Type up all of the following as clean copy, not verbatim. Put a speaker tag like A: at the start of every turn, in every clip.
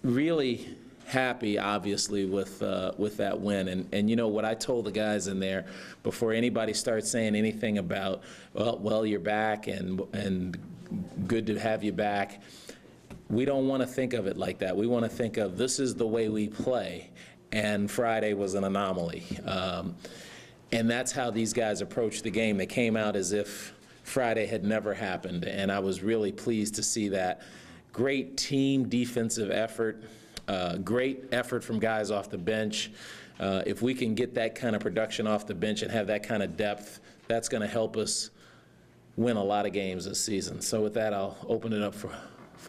A: really happy, obviously, with that win. And you know what I told the guys in there before anybody starts saying anything about, well, you're back and good to have you back. We don't want to think of it like that. We want to think of this is the way we play, and Friday was an anomaly. And that's how these guys approached the game. They came out as if Friday had never happened, and I was really pleased to see that. Great team defensive effort, great effort from guys off the bench. If we can get that kind of production off the bench and have that kind of depth, that's going to help us win a lot of games this season. So with that, I'll open it up for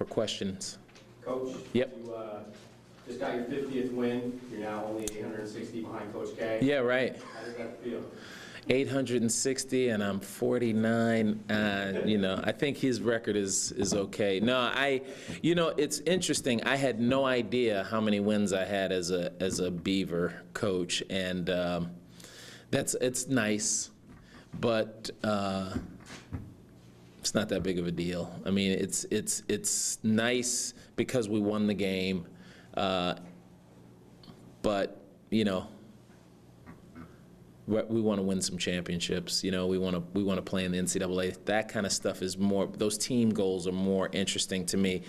A: questions.
B: Coach,
A: Yep.
B: you just got your 50th win. You're now only 860 behind Coach K.
A: Yeah, right.
B: How does that feel?
A: 860 and I'm 49. You know, I think his record is okay. No, you know, it's interesting. I had no idea how many wins I had as a Beaver coach, and it's nice, but it's not that big of a deal. I mean, it's nice because we won the game, but you know, we want to win some championships. You know, we want to play in the NCAA. That kind of stuff is more. Those team goals are more interesting to me.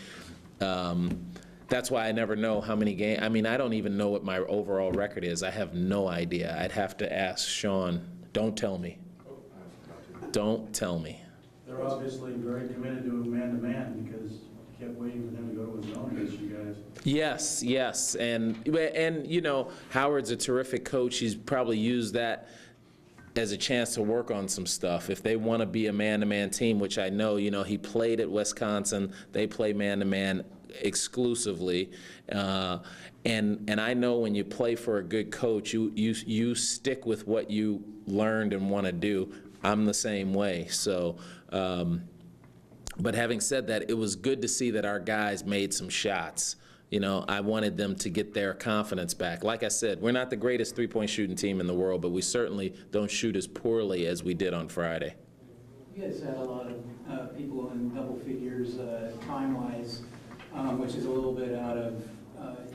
A: That's why I never know how many games. I mean, I don't even know what my overall record is. I have no idea. I'd have to ask Sean. Don't tell me. Don't tell me.
C: They're obviously very committed to man-to-man because you kept waiting for them to go to a zone against you guys.
A: Yes, and you know, Howard's a terrific coach. He's probably used that as a chance to work on some stuff. If they want to be a man-to-man team, which I know, you know, he played at Wisconsin. They play man-to-man exclusively, and I know when you play for a good coach, you stick with what you learned and want to do. I'm the same way. So. But having said that, it was good to see that our guys made some shots. You know, I wanted them to get their confidence back. Like I said, we're not the greatest three-point shooting team in the world, but we certainly don't shoot as poorly as we did on Friday.
D: You guys had a lot of people in double figures time-wise, which is a little bit out of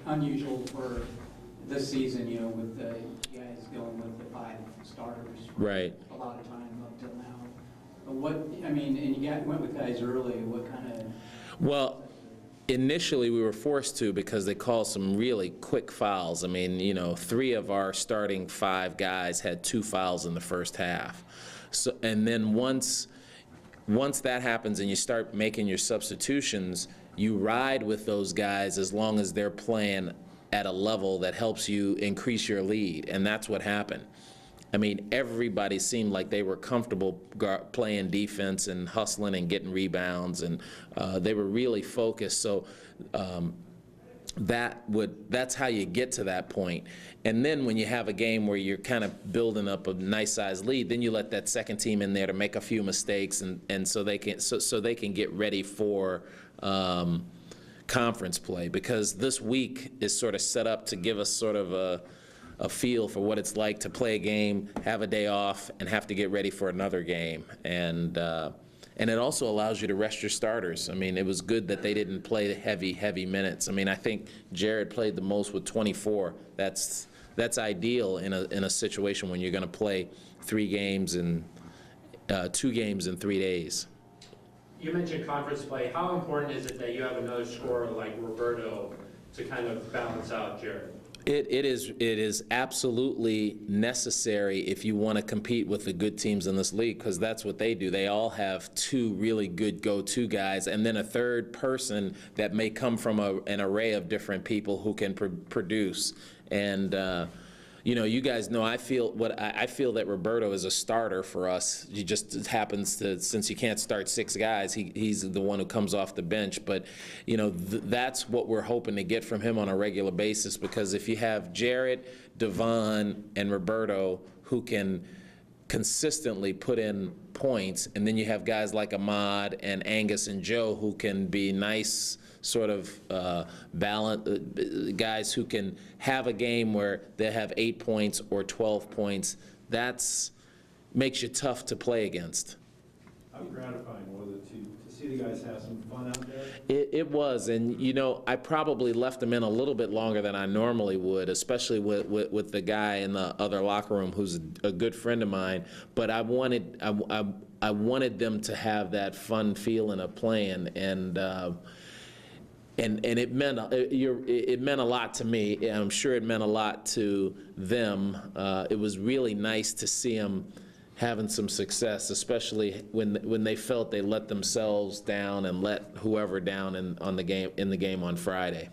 D: unusual for this season, you know, with you guys going with the 5 starters.
A: Right.
D: A lot of time up till now. What, I mean, and you went with guys early, what kind of...
A: Well, initially we were forced to because they called some really quick fouls. I mean, you know, 3 of our starting 5 guys had 2 fouls in the first half. So, and then once that happens and you start making your substitutions, you ride with those guys as long as they're playing at a level that helps you increase your lead, and that's what happened. I mean, everybody seemed like they were comfortable playing defense and hustling and getting rebounds, and they were really focused. So that's how you get to that point. And then when you have a game where you're kind of building up a nice-sized lead, then you let that second team in there to make a few mistakes, and so they can get ready for conference play, because this week is sort of set up to give us sort of a feel for what it's like to play a game, have a day off, and have to get ready for another game. And it also allows you to rest your starters. I mean, it was good that they didn't play heavy minutes. I mean, I think Jared played the most with 24. That's ideal in a situation when you're going to play 2 games in 3 days.
E: You mentioned conference play. How important is it that you have another scorer like Roberto to kind of balance out Jared?
A: It is absolutely necessary if you want to compete with the good teams in this league, because that's what they do. They all have 2 really good go-to guys, and then a third person that may come from an array of different people who can produce. And you know, you guys know I feel that Roberto is a starter for us. He just happens to, since you can't start 6 guys, he's the one who comes off the bench. But you know, that's what we're hoping to get from him on a regular basis, because if you have Jared, Devon, and Roberto who can consistently put in points, and then you have guys like Ahmad and Angus and Joe who can be nice sort of guys who can have a game where they have 8 points or 12 points. That's makes you tough to play against.
C: How gratifying was it to
F: see the guys have some fun out there.
A: It was, and you know, I probably left them in a little bit longer than I normally would, especially with the guy in the other locker room who's a good friend of mine. But I wanted them to have that fun feeling of playing, and it meant it meant a lot to me. And I'm sure it meant a lot to them. It was really nice to see them having some success, especially when they felt they let themselves down and let whoever down in the game on Friday.